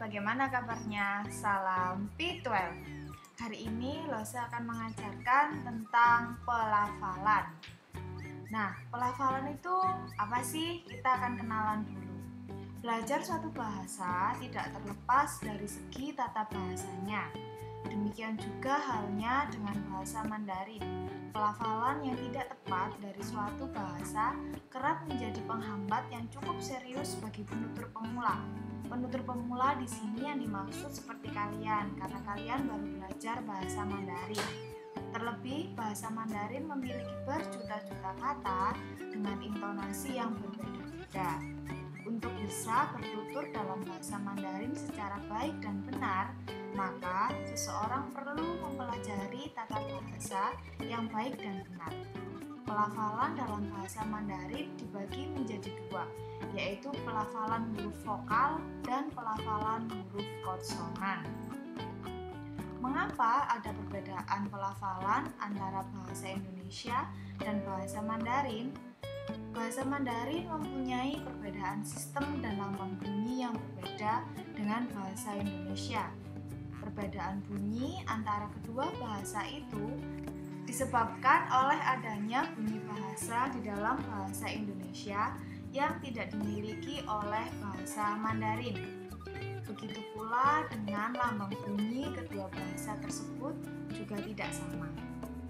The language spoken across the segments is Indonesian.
bagaimana kabarnya? Salam P12. Hari ini Losa akan mengajarkan tentang pelafalan. Nah, pelafalan itu apa sih? Kita akan kenalan dulu. Belajar suatu bahasa tidak terlepas dari segi tata bahasanya. Demikian juga halnya dengan bahasa Mandarin. Pelafalan yang tidak tepat dari suatu bahasa kerap menjadi penghambat yang cukup serius bagi penutur pemula. Penutur pemula di sini yang dimaksud seperti kalian, karena kalian baru belajar bahasa Mandarin. Terlebih, bahasa Mandarin memiliki berjuta-juta kata dengan intonasi yang berbeda-beda. Untuk bisa bertutur dalam bahasa Mandarin secara baik dan benar, maka seseorang perlu mempelajari tata bahasa yang baik dan benar. Pelafalan dalam bahasa Mandarin dibagi menjadi dua, yaitu pelafalan huruf vokal dan pelafalan huruf konsonan. Mengapa ada perbedaan pelafalan antara bahasa Indonesia dan bahasa Mandarin? Bahasa Mandarin mempunyai perbedaan sistem dan lambang bunyi yang berbeda dengan bahasa Indonesia. Perbedaan bunyi antara kedua bahasa itu disebabkan oleh adanya bunyi bahasa di dalam bahasa Indonesia yang tidak dimiliki oleh bahasa Mandarin. Begitu pula dengan lambang bunyi kedua bahasa tersebut juga tidak sama.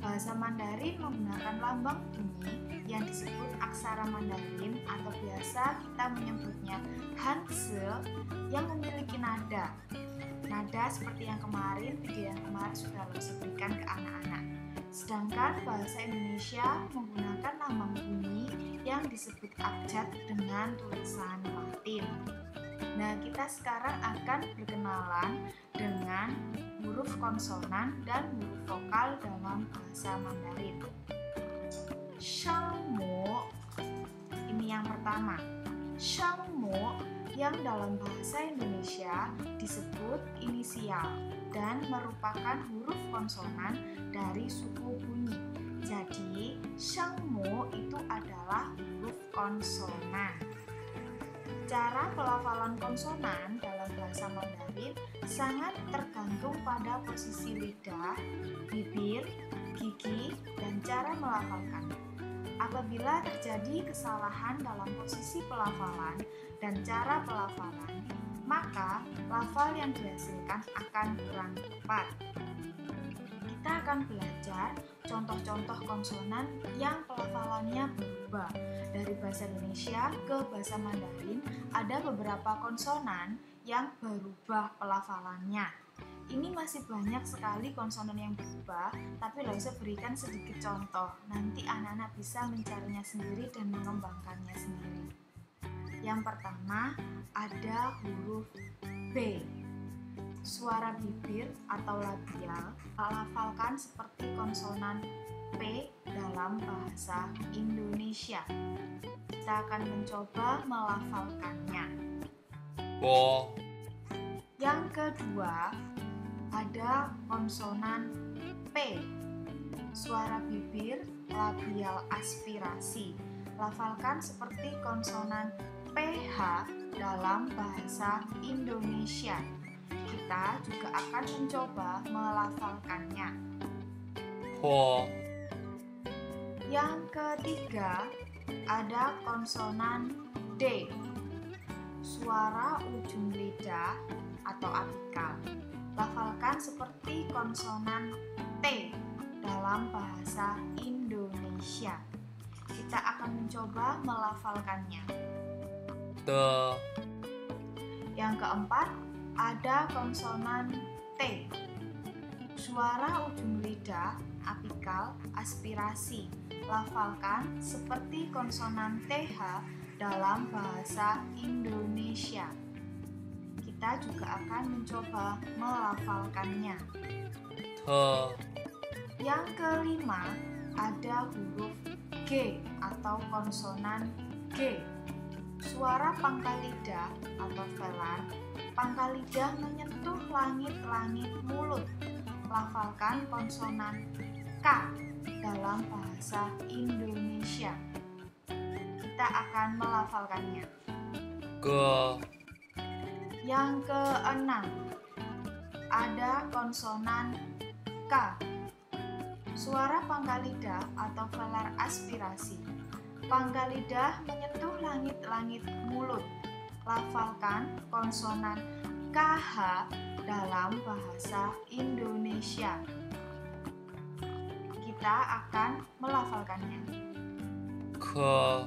Bahasa Mandarin menggunakan lambang bunyi yang disebut aksara Mandarin atau biasa kita menyebutnya Hanzi yang memiliki nada. Nada seperti yang kemarin, video yang kemarin sudah Losa berikan ke anak-anak. Sedangkan bahasa Indonesia menggunakan lambang bunyi yang disebut abjad dengan tulisan Latin. Nah, kita sekarang akan berkenalan dengan huruf konsonan dan huruf vokal dalam bahasa Mandarin. Shangmo, ini yang pertama. Shangmo yang dalam bahasa Indonesia disebut inisial dan merupakan huruf konsonan dari suku bunyi. Jadi, shangmo itu adalah huruf konsonan. Cara pelafalan konsonan dalam bahasa Mandarin sangat tergantung pada posisi lidah, bibir, gigi, dan cara melafalkan. Apabila terjadi kesalahan dalam posisi pelafalan dan cara pelafalan, maka lafal yang dihasilkan akan kurang tepat. Kita akan belajar contoh-contoh konsonan yang pelafalannya berubah. Dari bahasa Indonesia ke bahasa Mandarin, ada beberapa konsonan yang berubah pelafalannya. Ini masih banyak sekali konsonan yang berubah, tapi Losa berikan sedikit contoh. Nanti anak-anak bisa mencarinya sendiri dan mengembangkannya sendiri. Yang pertama, ada huruf B. Suara bibir atau labial dilafalkan seperti konsonan P dalam bahasa Indonesia. Kita akan mencoba melafalkannya. Bo. Yang kedua, ada konsonan P. Suara bibir labial aspirasi. Lafalkan seperti konsonan PH dalam bahasa Indonesia. Kita juga akan mencoba melafalkannya. Ho. Yang ketiga, ada konsonan D. Suara ujung lidah atau apikal. Lafalkan seperti konsonan T dalam bahasa Indonesia. Kita akan mencoba melafalkannya. Te. Yang keempat, ada konsonan T. Suara ujung lidah, apikal, aspirasi. Lafalkan seperti konsonan TH dalam bahasa Indonesia. Kita juga akan mencoba melafalkannya. Te. Yang kelima, ada huruf G atau konsonan G. Suara pangkal lidah atau velar. Pangkal lidah menyentuh langit-langit mulut. Lafalkan konsonan K dalam bahasa Indonesia. Kita akan melafalkannya. Ge. Yang keenam, ada konsonan K. Suara pangkal lidah atau velar aspirasi. Pangkal lidah menyentuh langit-langit mulut. Lafalkan konsonan KH dalam bahasa Indonesia. Kita akan melafalkannya. Ke.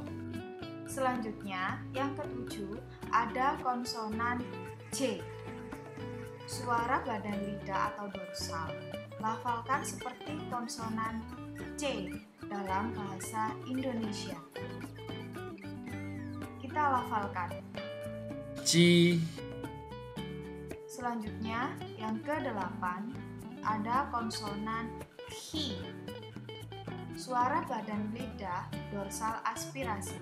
Selanjutnya, yang ketujuh, ada konsonan C. Suara badan lidah atau dorsal. Lafalkan seperti konsonan C dalam bahasa Indonesia. Kita lafalkan. Ji. Selanjutnya, yang kedelapan, ada konsonan Hi. Suara badan lidah dorsal aspirasi.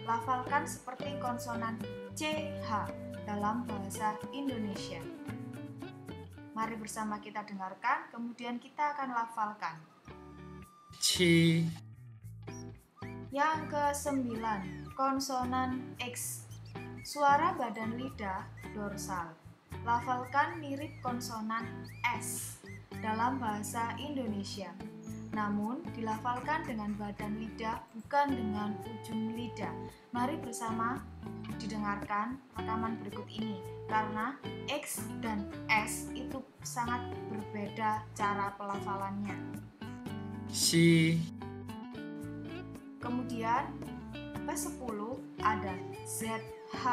Lafalkan seperti konsonan CH dalam bahasa Indonesia. Mari bersama kita dengarkan, kemudian kita akan lafalkan. Ci. Yang kesembilan, konsonan X. Suara badan lidah dorsal. Lafalkan mirip konsonan S dalam bahasa Indonesia. Namun dilafalkan dengan badan lidah, bukan dengan ujung lidah. Mari bersama didengarkan rekaman berikut ini, karena X dan S itu sangat berbeda cara pelafalannya. Si. Kemudian ke-10 ada ZH.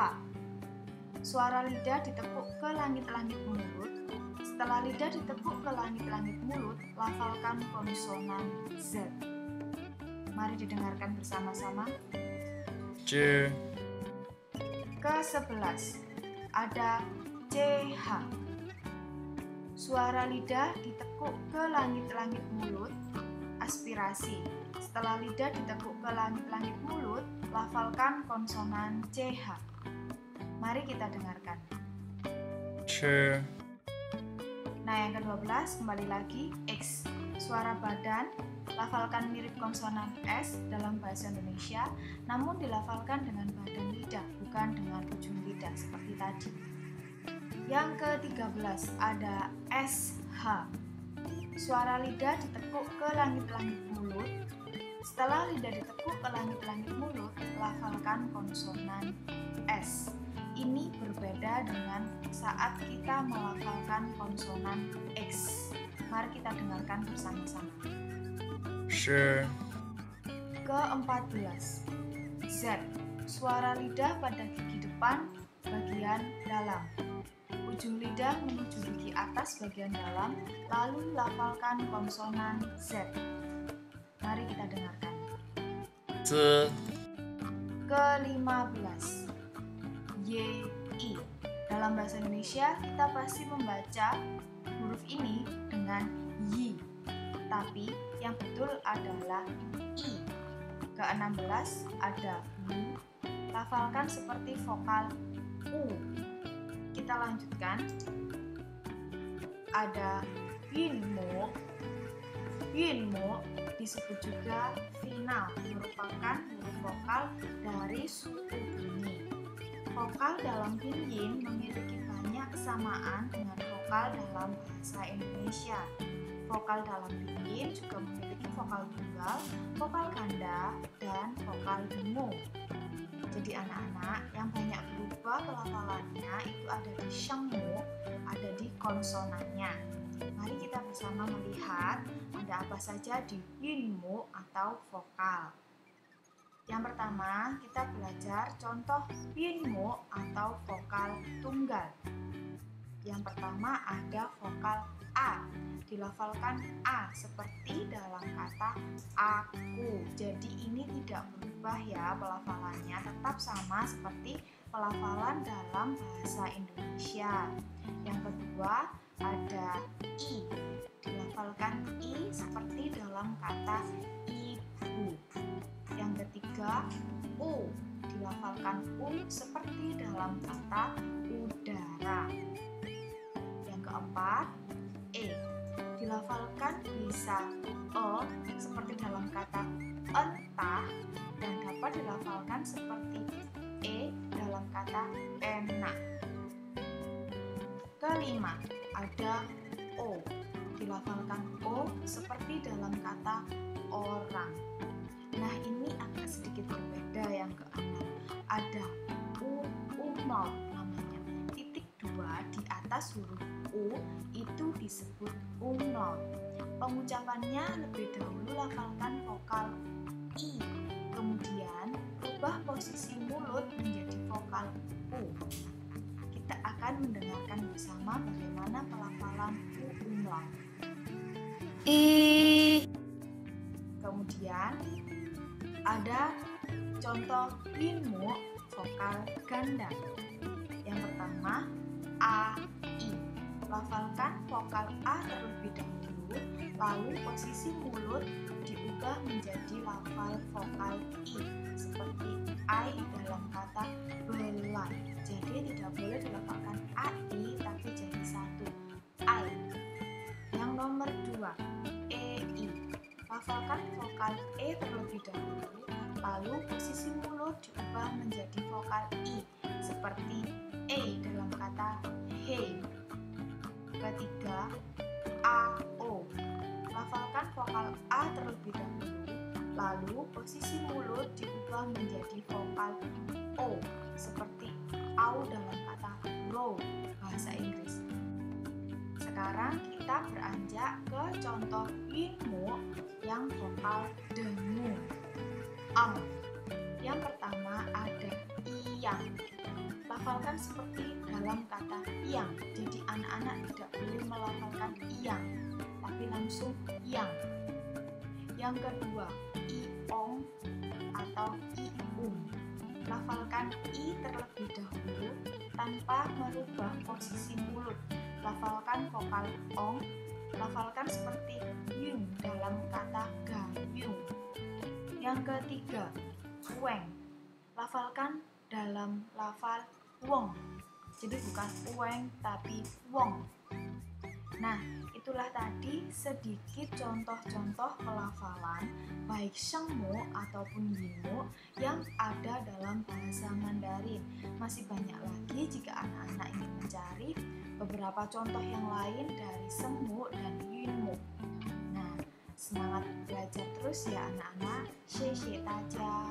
Suara lidah ditekuk ke langit-langit mulut. Setelah lidah ditekuk ke langit-langit mulut, lafalkan konsonan Z. Mari didengarkan bersama-sama. J. Ke-11 ada CH. Suara lidah ditekuk ke langit-langit mulut, aspirasi. Setelah lidah ditekuk ke langit-langit mulut, lafalkan konsonan CH. Mari kita dengarkan. Ch. Nah, yang ke-12 kembali lagi X. Suara badan lafalkan mirip konsonan S dalam bahasa Indonesia, namun dilafalkan dengan badan lidah, bukan dengan ujung lidah seperti tadi. Yang ke-13 ada SH. Suara lidah ditekuk ke langit-langit mulut. Setelah lidah ditekuk ke langit-langit mulut, lafalkan konsonan S. Ini berbeda dengan saat kita melafalkan konsonan X. Mari kita dengarkan bersama-sama. Sh. Ke-14 Z. Suara lidah pada gigi depan bagian dalam. Ujung lidah menuju gigi atas bagian dalam, lalu lafalkan konsonan Z. Mari kita dengarkan. Z. Ke-15 YI. Dalam bahasa Indonesia, kita pasti membaca huruf ini dengan Y, tapi yang betul adalah I. Ke-16 ada U. Lafalkan seperti vokal U. Kita lanjutkan. Ada Yinmo. Yinmo disebut juga final, merupakan huruf vokal dari suku bunyi. Vokal dalam pinyin memiliki banyak kesamaan dengan vokal dalam bahasa Indonesia. Vokal dalam pinyin juga memiliki vokal tunggal, vokal ganda, dan vokal dengung. Jadi anak-anak, yang banyak berubah pelafalannya itu ada di shengmu, ada di konsonannya. Mari kita bersama melihat ada apa saja di yinmu atau vokal. Yang pertama, kita belajar contoh yinmu atau vokal tunggal. Yang pertama ada vokal A. Dilafalkan A seperti dalam kata aku. Jadi ini tidak berubah ya pelafalannya, tetap sama seperti pelafalan dalam bahasa Indonesia. Yang kedua ada I. Dilafalkan I seperti dalam kata ibu. Yang ketiga U. Dilafalkan U seperti dalam kata udara. Yang keempat E. Dilafalkan bisa E seperti dalam kata entah, dan dapat dilafalkan seperti E dalam kata enak. Kelima, ada O. Dilafalkan O seperti dalam kata orang. Nah, ini agak sedikit berbeda yang keenam. Ada umlaut namanya. Titik 2 di atas huruf U itu disebut umlaut. Pengucapannya lebih dahulu lafalkan vokal I. Kemudian rubah posisi mulut menjadi vokal U. Kita akan mendengarkan bersama bagaimana pelafalan U umlaut. I. Kemudian ada contoh linmu vokal ganda. Yang pertama A, I. Lafalkan vokal A terlebih dahulu, lalu posisi mulut diubah menjadi lafal vokal I, seperti I dalam kata belai. Jadi tidak boleh dilafalkan AI tapi jadi satu, I. Yang nomor 2, EI. Lafalkan vokal E terlebih dahulu, lalu posisi mulut diubah menjadi vokal I, seperti E dalam kata hey. Ketiga, AO. Lafalkan vokal A terlebih dahulu, lalu posisi mulut diubah menjadi vokal O, seperti au dalam kata row, bahasa Inggris. Sekarang kita beranjak ke contoh linmu yang vokal dengu. Yang pertama ada iyang. Lafalkan seperti dalam kata yang. Jadi anak-anak tidak boleh melafalkan iyang, tapi langsung yang. Yang kedua, iong atau iung. Lafalkan i terlebih dahulu tanpa merubah posisi mulut. Lafalkan vokal ong. Lafalkan seperti yung dalam kata gayung. Yang ketiga, weng. Lafalkan dalam lafal wong. Jadi bukan weng tapi wong. Nah, itulah tadi sedikit contoh-contoh pelafalan baik shengmu ataupun yinmu yang ada dalam bahasa Mandarin. Masih banyak lagi jika anak-anak ingin mencari beberapa contoh yang lain dari shengmu dan yinmu. Nah, semangat belajar terus ya anak-anak. Xie xie daja.